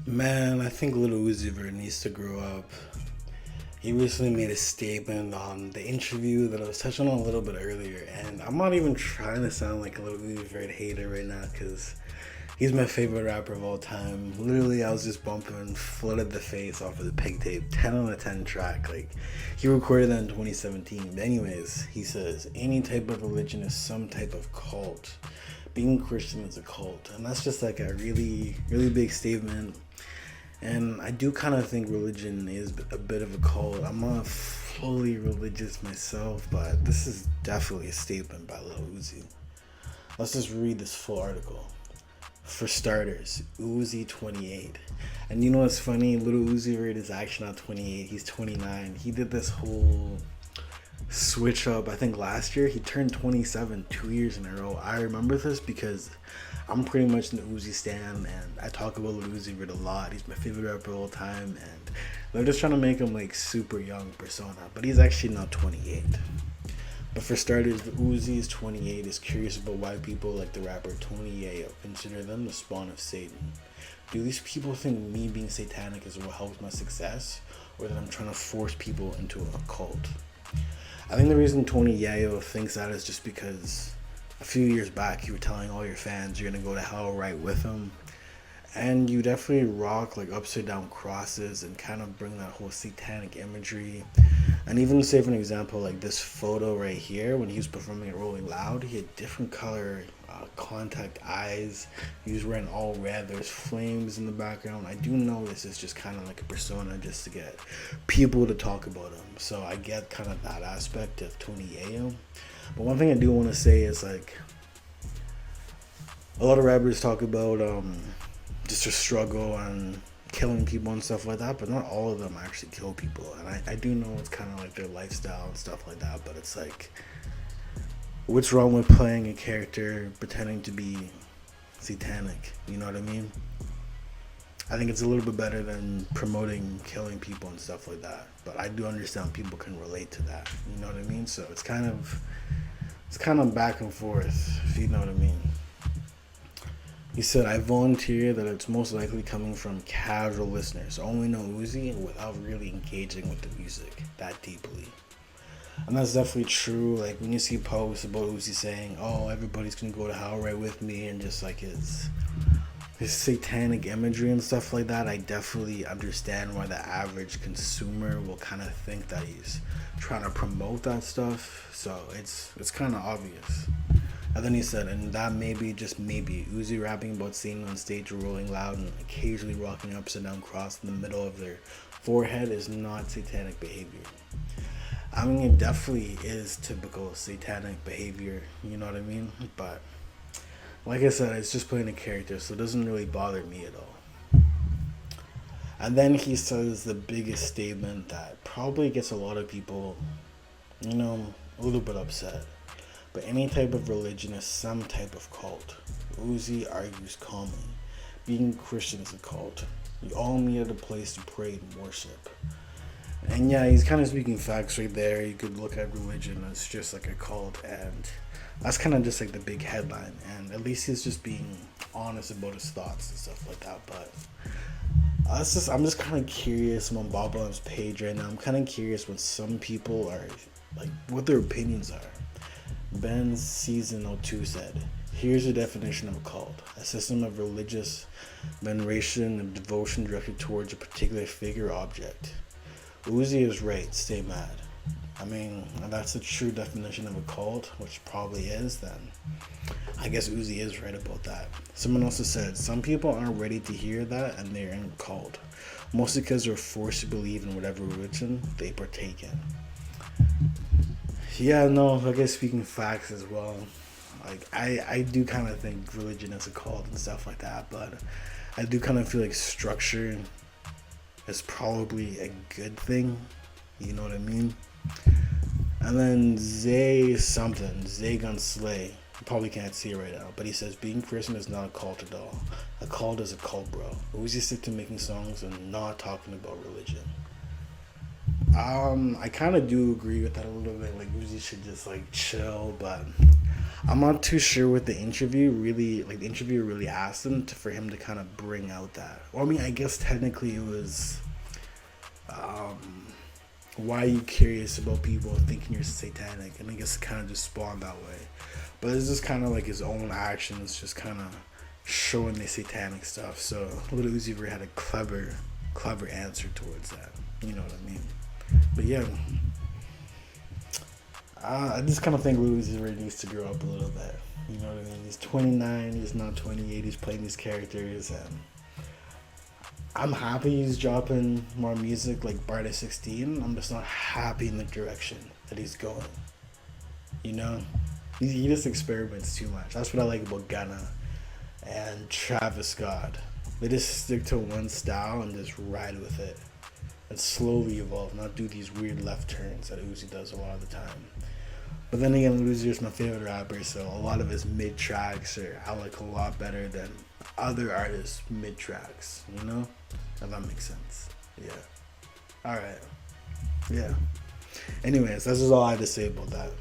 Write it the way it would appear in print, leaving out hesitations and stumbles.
Man, I think Little Uzi Vert needs to grow up. He recently made a statement on the interview that I was touching on a little bit earlier, and I'm not even trying to sound like a Little Uzi Vert hater right now, because he's my favorite rapper of all time. Literally, I was just bumping Flooded the Face off of the Pig Tape, 10 on a 10 track. Like, he recorded that in 2017. But anyways, he says, any type of religion is some type of cult. Being Christian is a cult. And that's just like a really, really big statement. And I do kind of think religion is a bit of a cult. I'm not fully religious myself, but this is definitely a statement by Lil Uzi. Let's just read this full article. For starters, Uzi 28. And you know what's funny? Little Uzi Vert is actually not 28. He's 29. He did this whole switch up, I think last year. He turned 27 2 years in a row. I remember this because I'm pretty much an Uzi stan, and I talk about Lil Uzi Vert a lot. He's my favorite rapper of all time, and they're just trying to make him like super young persona, but he's actually not 28. But for starters, the Uzi is 28 is curious about why people like the rapper Tony Yayo consider them the spawn of Satan. Do these people think me being satanic is what helps my success, or that I'm trying to force people into a cult? I think the reason Tony Yayo thinks that is just because a few years back you were telling all your fans you're gonna go to hell right with him, and you definitely rock like upside down crosses and kind of bring that whole satanic imagery. And even say for an example, like this photo right here, when he was performing at Rolling Loud, he had different color contact eyes. He was wearing all red. There's flames in the background. I do know this is just kind of like a persona just to get people to talk about him. So I get kind of that aspect of Tony Yayo. But one thing I do want to say is like a lot of rappers talk about just a struggle and killing people and stuff like that, but not all of them actually kill people. And I do know it's kind of like their lifestyle and stuff like that, but it's like, what's wrong with playing a character pretending to be satanic? You know what I mean? I think it's a little bit better than promoting killing people and stuff like that, but I do understand people can relate to that. You know what I mean? So it's kind of back and forth, if you know what I mean. He said, I volunteer that it's most likely coming from casual listeners, only know Uzi without really engaging with the music that deeply. And that's definitely true. Like when you see posts about Uzi saying, oh, everybody's gonna go to hell right with me, and just like his satanic imagery and stuff like that, I definitely understand why the average consumer will kind of think that he's trying to promote that stuff. So it's kind of obvious. And then he said, and that maybe, just maybe, Uzi rapping about singing on stage or Rolling Loud and occasionally rocking upside down cross in the middle of their forehead is not satanic behavior. I mean, it definitely is typical satanic behavior, you know what I mean? But like I said, it's just playing a character, so it doesn't really bother me at all. And then he says the biggest statement that probably gets a lot of people, a little bit upset. But any type of religion is some type of cult. Uzi argues calmly. Being Christian is a cult. You all meet at a place to pray and worship. And yeah, he's kind of speaking facts right there. You could look at religion as just like a cult, and that's kind of just like the big headline. And at least he's just being honest about his thoughts and stuff like that. But I'm just kind of curious. I'm on Bob Bob's page right now. I'm kind of curious what some people are, like, what their opinions are. Ben Season 02 said, here's a definition of a cult. A system of religious veneration and devotion directed towards a particular figure or object. Uzi is right, stay mad. I mean, if that's the true definition of a cult, which probably is, then I guess Uzi is right about that. Someone also said, some people aren't ready to hear that and they're in a cult. Mostly because they're forced to believe in whatever religion they partake in. Yeah, no, I guess speaking facts as well. Like, I do kind of think religion is a cult and stuff like that, but I do kind of feel like structure is probably a good thing. You know what I mean? And then Zay Gun Slay. You probably can't see it right now, but he says, being Christian is not a cult at all. A cult is a cult, bro. Uzi stick to making songs and not talking about religion. I kind of do agree with that a little bit. Like, Uzi should just like chill, but I'm not too sure what the interview really, like the interviewer really asked him for him to kind of bring out that. Well, I mean, I guess technically it was, why are you curious about people thinking you're satanic? And I guess it kind of just spawned that way. But it's just kind of like his own actions, just kind of showing the satanic stuff. So Lil Uzi Vert had a clever answer towards that. You know what I mean? But yeah, I just kind of think Lil Uzi Vert needs to grow up a little bit. You know what I mean? He's 29, he's not 28, he's playing these characters, and I'm happy he's dropping more music like Barda 16. I'm just not happy in the direction that he's going. You know? He just experiments too much. That's what I like about Gunna and Travis Scott. They just stick to one style and just ride with it. And slowly evolve, not do these weird left turns that Uzi does a lot of the time. But then again, Uzi is my favorite rapper, so a lot of his mid tracks I like a lot better than other artists' mid tracks. You know, if that makes sense. Yeah. All right. Yeah. Anyways, that's just all I had to say about that.